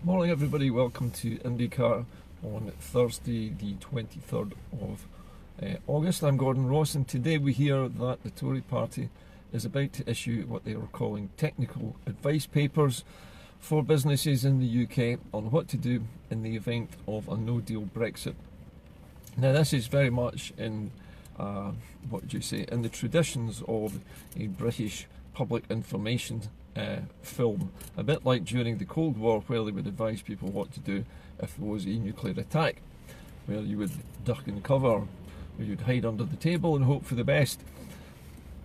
Morning everybody, welcome to Indycar on Thursday the 23rd of August. I'm Gordon Ross, and today we hear that the Tory party is about to issue what they are calling technical advice papers for businesses in the UK on what to do in the event of a no-deal Brexit. Now this is very much in, in the traditions of a British public information film, a bit like during the Cold War, where they would advise people what to do if there was a nuclear attack, where you would duck and cover, where you'd hide under the table and hope for the best.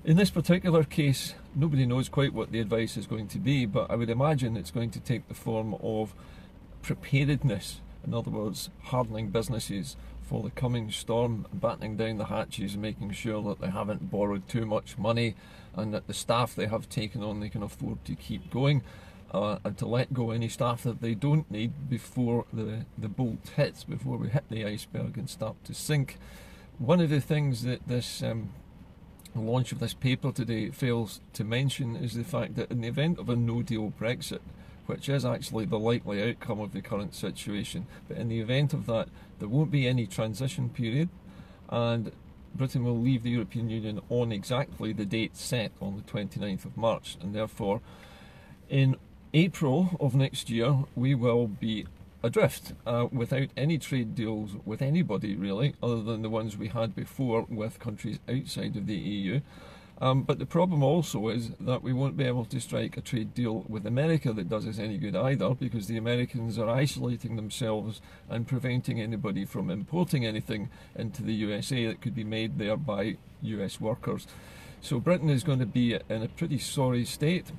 In this particular case, nobody knows quite what the advice is going to be, but I would imagine it's going to take the form of preparedness. In other words, hardening businesses for the coming storm, battening down the hatches, making sure that they haven't borrowed too much money and that the staff they have taken on they can afford to keep going, and to let go any staff that they don't need before the bolt hits, before we hit the iceberg and start to sink. One of the things that this launch of this paper today fails to mention is the fact that in the event of a no-deal Brexit, which is actually the likely outcome of the current situation, but in the event of that, there won't be any transition period, and Britain will leave the European Union on exactly the date set on the 29th of March, and therefore in April of next year we will be adrift without any trade deals with anybody really, other than the ones we had before with countries outside of the EU. But the problem also is that we won't be able to strike a trade deal with America that does us any good either, because the Americans are isolating themselves and preventing anybody from importing anything into the USA that could be made there by US workers. So Britain is going to be in a pretty sorry state.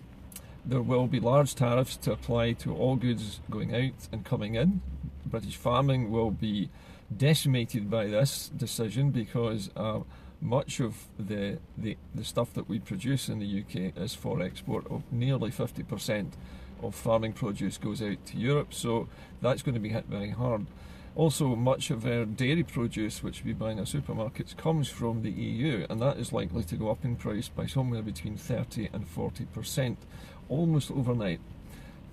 There will be large tariffs to apply to all goods going out and coming in. British farming will be decimated by this decision because much of the stuff that we produce in the UK is for export. Of nearly 50% of farming produce goes out to Europe, so that's going to be hit very hard. Also, much of our dairy produce, which we buy in our supermarkets, comes from the EU, and that is likely to go up in price by somewhere between 30 and 40%, almost overnight.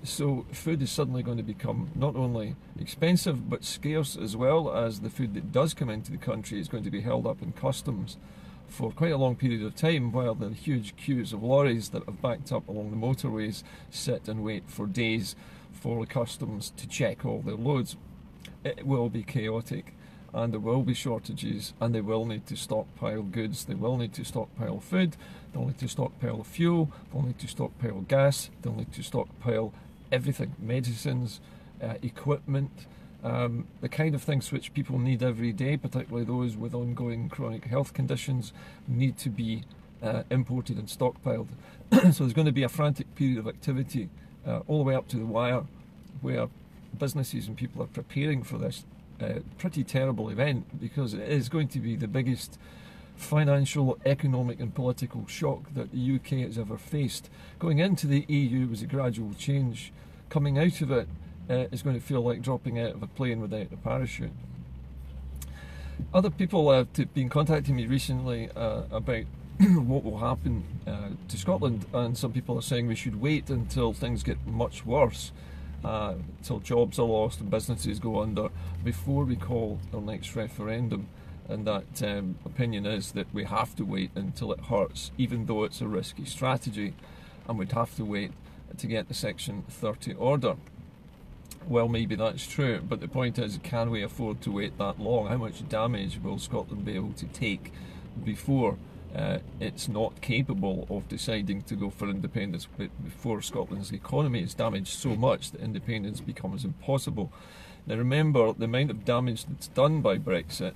So food is suddenly going to become not only expensive but scarce, as well as the food that does come into the country is going to be held up in customs for quite a long period of time, while the huge queues of lorries that have backed up along the motorways sit and wait for days for the customs to check all their loads. It will be chaotic, and there will be shortages, and they will need to stockpile goods, they will need to stockpile food, they'll need to stockpile fuel, they'll need to stockpile gas, they'll need to stockpile everything, medicines, equipment, the kind of things which people need every day, particularly those with ongoing chronic health conditions, need to be imported and stockpiled. So there's going to be a frantic period of activity all the way up to the wire, where businesses and people are preparing for this pretty terrible event, because it is going to be the biggest financial, economic and political shock that the UK has ever faced. Going into the EU was a gradual change. Coming out of it is going to feel like dropping out of a plane without a parachute. Other people have been contacting me recently about what will happen to Scotland, and some people are saying we should wait until things get much worse, till jobs are lost and businesses go under, before we call our next referendum. And that opinion is that we have to wait until it hurts, even though it's a risky strategy, and we'd have to wait to get the Section 30 order. Well, maybe that's true, but the point is, can we afford to wait that long? How much damage will Scotland be able to take before it's not capable of deciding to go for independence, before Scotland's economy is damaged so much that independence becomes impossible? Now remember, the amount of damage that's done by Brexit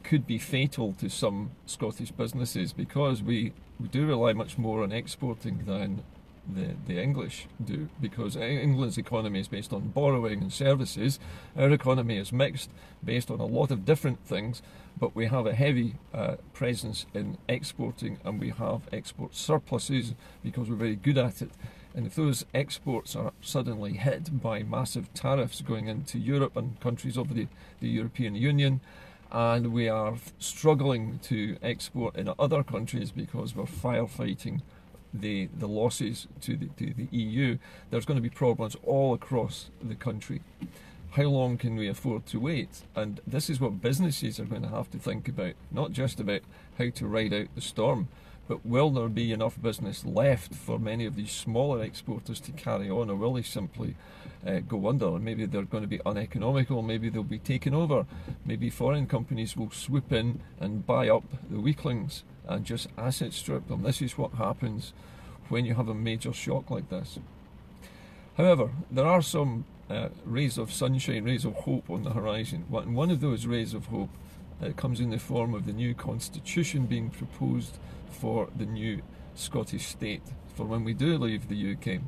could be fatal to some Scottish businesses, because we do rely much more on exporting than the English do, because England's economy is based on borrowing and services. Our economy is mixed, based on a lot of different things, but we have a heavy presence in exporting, and we have export surpluses because we're very good at it. And if those exports are suddenly hit by massive tariffs going into Europe and countries of the European Union, and we are struggling to export in other countries because we're firefighting the losses to the EU, there's going to be problems all across the country. How long can we afford to wait? And this is what businesses are going to have to think about, not just about how to ride out the storm, but will there be enough business left for many of these smaller exporters to carry on, or will they simply go under? Or maybe they're going to be uneconomical, maybe they'll be taken over, maybe foreign companies will swoop in and buy up the weaklings and just asset strip them. This is what happens when you have a major shock like this. However, there are some rays of sunshine, rays of hope on the horizon. One of those rays of hope comes in the form of the new constitution being proposed for the new Scottish state, for when we do leave the UK.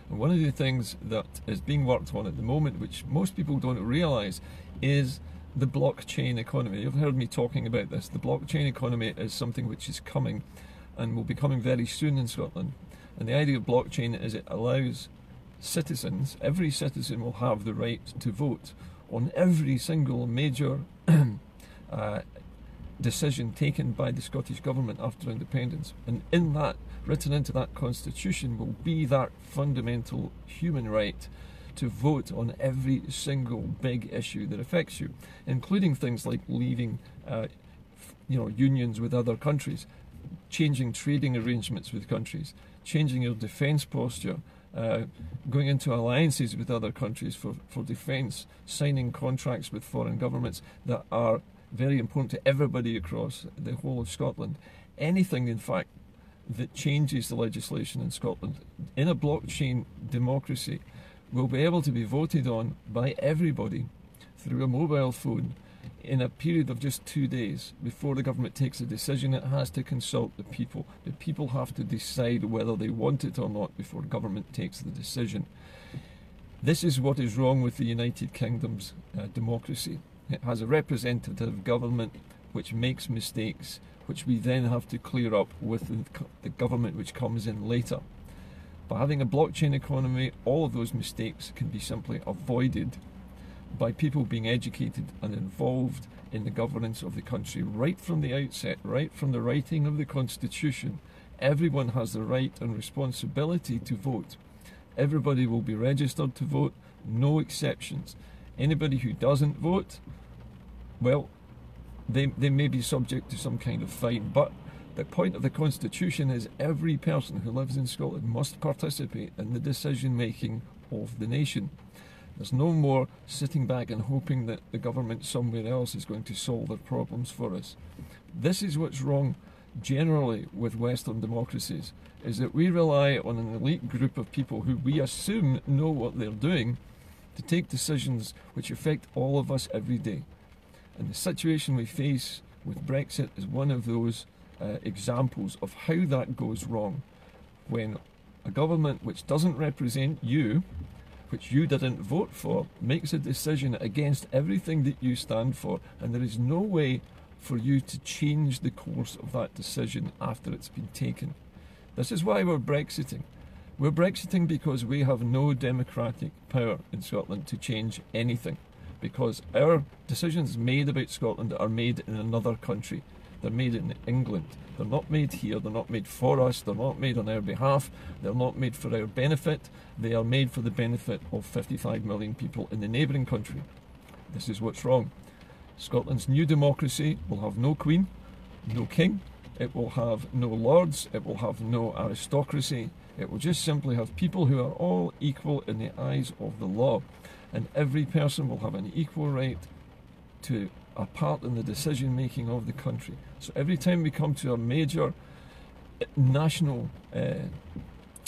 And one of the things that is being worked on at the moment, which most people don't realise, is the blockchain economy. You've heard me talking about this. The blockchain economy is something which is coming and will be coming very soon in Scotland. And the idea of blockchain is it allows citizens, every citizen will have the right to vote on every single major decision taken by the Scottish Government after independence. And in that, written into that constitution, will be that fundamental human right to vote on every single big issue that affects you, including things like leaving unions with other countries, changing trading arrangements with countries, changing your defence posture, going into alliances with other countries for defence, signing contracts with foreign governments that are very important to everybody across the whole of Scotland. Anything, in fact, that changes the legislation in Scotland in a blockchain democracy will be able to be voted on by everybody through a mobile phone in a period of just 2 days. Before the government takes a decision, it has to consult the people. The people have to decide whether they want it or not before government takes the decision. This is what is wrong with the United Kingdom's democracy. It has a representative government which makes mistakes, which we then have to clear up with the government which comes in later. By having a blockchain economy, all of those mistakes can be simply avoided by people being educated and involved in the governance of the country right from the outset, right from the writing of the Constitution. Everyone has the right and responsibility to vote. Everybody will be registered to vote, no exceptions. Anybody who doesn't vote, well, they may be subject to some kind of fine, but the point of the Constitution is every person who lives in Scotland must participate in the decision making of the nation. There's no more sitting back and hoping that the government somewhere else is going to solve our problems for us. This is what's wrong generally with Western democracies, is that we rely on an elite group of people who we assume know what they're doing to take decisions which affect all of us every day. And the situation we face with Brexit is one of those examples of how that goes wrong. When a government which doesn't represent you, which you didn't vote for, makes a decision against everything that you stand for, and there is no way for you to change the course of that decision after it's been taken. This is why we're Brexiting. We're Brexiting because we have no democratic power in Scotland to change anything, because our decisions made about Scotland are made in another country. They're made in England. They're not made here. They're not made for us. They're not made on our behalf. They're not made for our benefit. They are made for the benefit of 55 million people in the neighbouring country. This is what's wrong. Scotland's new democracy will have no queen, no king. It will have no lords. It will have no aristocracy. It will just simply have people who are all equal in the eyes of the law. And every person will have an equal right to a part in the decision making of the country. So every time we come to a major national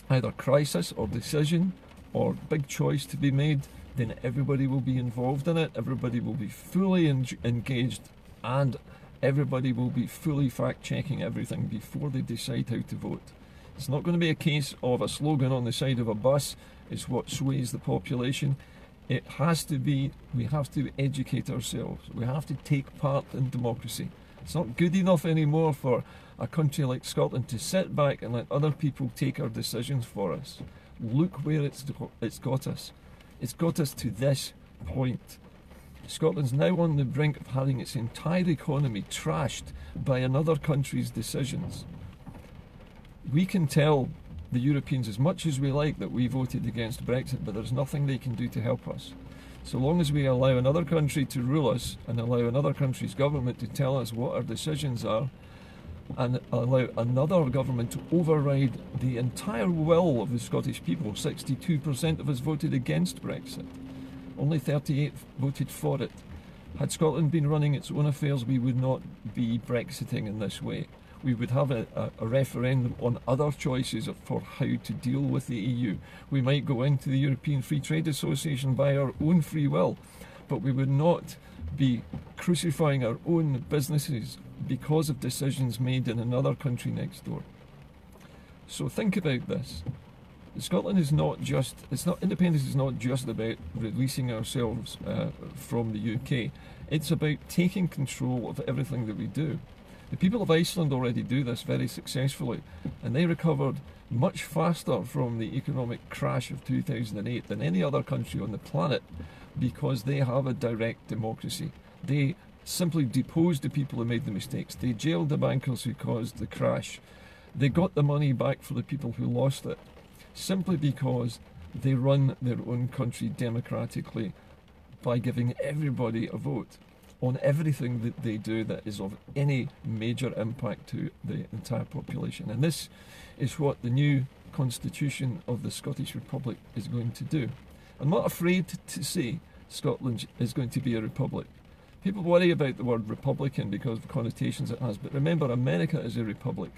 either crisis or decision or big choice to be made, then everybody will be involved in it, everybody will be fully engaged, and everybody will be fully fact-checking everything before they decide how to vote. It's not going to be a case of a slogan on the side of a bus is what sways the population. It has to be, we have to educate ourselves. We have to take part in democracy. It's not good enough anymore for a country like Scotland to sit back and let other people take our decisions for us. Look where it's got us. It's got us to this point. Scotland's now on the brink of having its entire economy trashed by another country's decisions. We can tell the Europeans as much as we like that we voted against Brexit, but there's nothing they can do to help us. So long as we allow another country to rule us and allow another country's government to tell us what our decisions are, and allow another government to override the entire will of the Scottish people. 62% of us voted against Brexit. Only 38 voted for it. Had Scotland been running its own affairs, we would not be Brexiting in this way. We would have a referendum on other choices for how to deal with the EU. We might go into the European Free Trade Association by our own free will, but we would not be crucifying our own businesses because of decisions made in another country next door. So think about this. Scotland is not just, independence is not just about releasing ourselves from the UK. It's about taking control of everything that we do. The people of Iceland already do this very successfully, and they recovered much faster from the economic crash of 2008 than any other country on the planet, because they have a direct democracy. They simply deposed the people who made the mistakes. They jailed the bankers who caused the crash. They got the money back for the people who lost it, simply because they run their own country democratically by giving everybody a vote on everything that they do that is of any major impact to the entire population. And this is what the new constitution of the Scottish Republic is going to do. I'm not afraid to say Scotland is going to be a republic. People worry about the word Republican because of the connotations it has, but remember, America is a republic.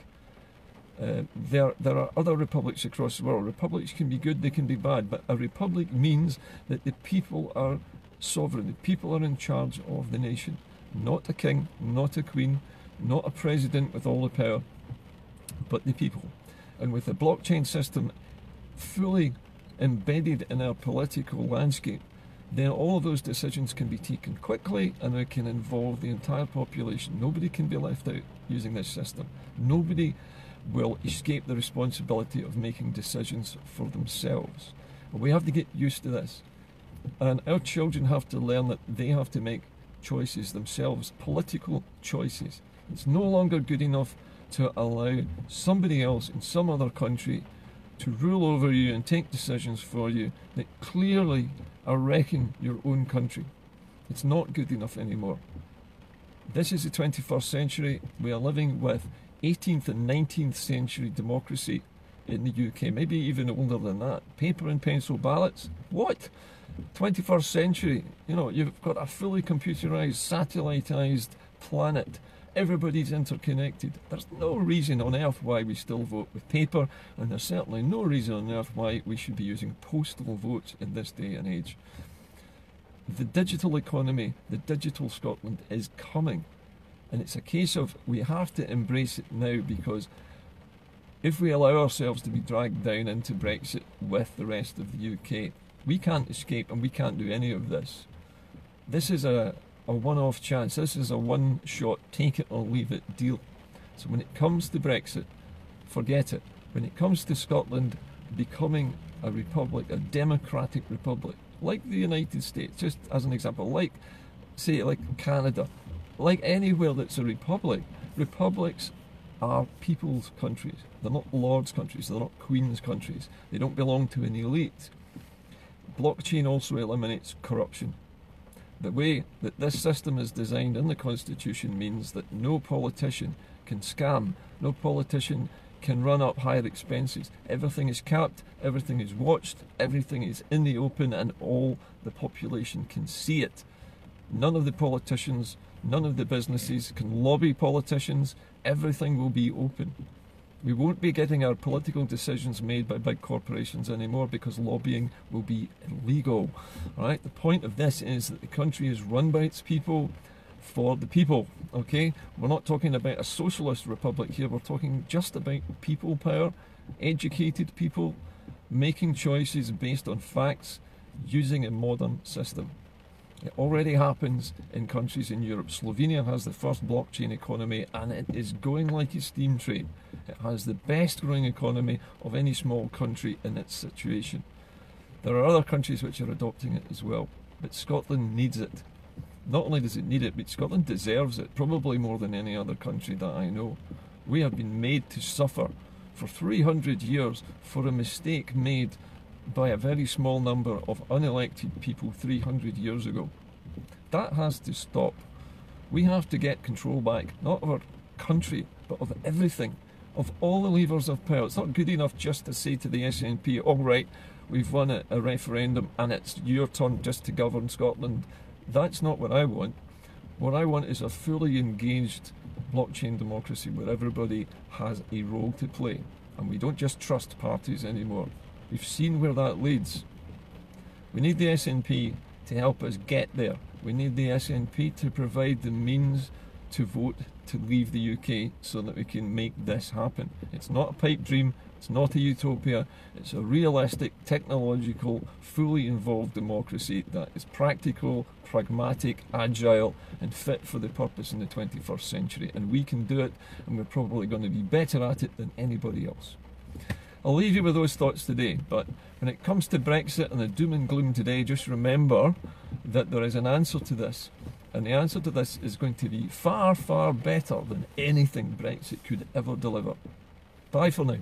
There are other republics across the world. Republics can be good, they can be bad, but a republic means that the people are sovereign. The people are in charge of the nation. Not a king, not a queen, not a president with all the power, but the people. And with the blockchain system fully embedded in our political landscape, then all of those decisions can be taken quickly and they can involve the entire population. Nobody can be left out using this system. Nobody will escape the responsibility of making decisions for themselves. And we have to get used to this. And our children have to learn that they have to make choices themselves, political choices. It's no longer good enough to allow somebody else in some other country to rule over you and take decisions for you that clearly are wrecking your own country. It's not good enough anymore. This is the 21st century. We are living with 18th and 19th century democracy in the UK, maybe even older than that. Paper and pencil ballots? What? 21st century, you've got a fully computerized, satellitized planet. Everybody's interconnected. There's no reason on earth why we still vote with paper, and there's certainly no reason on earth why we should be using postal votes in this day and age. The digital economy, the digital Scotland is coming, and it's a case of we have to embrace it now, because if we allow ourselves to be dragged down into Brexit with the rest of the UK, we can't escape and we can't do any of this. This is a one-off chance. This is a one-shot, take it or leave it deal. So when it comes to Brexit, forget it. When it comes to Scotland becoming a republic, a democratic republic, like the United States, just as an example, like Canada, like anywhere that's a republic, republics are people's countries. They're not lords' countries, they're not queens' countries. They don't belong to an elite. Blockchain also eliminates corruption. The way that this system is designed in the Constitution means that no politician can scam, no politician can run up higher expenses. Everything is capped, everything is watched, everything is in the open, and all the population can see it. None of the politicians, none of the businesses can lobby politicians. Everything will be open. We won't be getting our political decisions made by big corporations anymore, because lobbying will be illegal. All right? The point of this is that the country is run by its people for the people. Okay? We're not talking about a socialist republic here. We're talking just about people power, educated people making choices based on facts, using a modern system. It already happens in countries in Europe. Slovenia has the first blockchain economy, and it is going like a steam train. It has the best growing economy of any small country in its situation. There are other countries which are adopting it as well, but Scotland needs it. Not only does it need it, but Scotland deserves it, probably more than any other country that I know. We have been made to suffer for 300 years for a mistake made by a very small number of unelected people 300 years ago. That has to stop. We have to get control back, not of our country, but of everything, of all the levers of power. It's not good enough just to say to the SNP, all right, we've won a referendum and it's your turn just to govern Scotland. That's not what I want. What I want is a fully engaged blockchain democracy where everybody has a role to play. And we don't just trust parties anymore. We've seen where that leads. We need the SNP to help us get there. We need the SNP to provide the means to vote to leave the UK so that we can make this happen. It's not a pipe dream, it's not a utopia, it's a realistic, technological, fully involved democracy that is practical, pragmatic, agile and fit for the purpose in the 21st century. And we can do it, and we're probably going to be better at it than anybody else. I'll leave you with those thoughts today, but when it comes to Brexit and the doom and gloom today, just remember that there is an answer to this. And the answer to this is going to be far, far better than anything Brexit could ever deliver. Bye for now.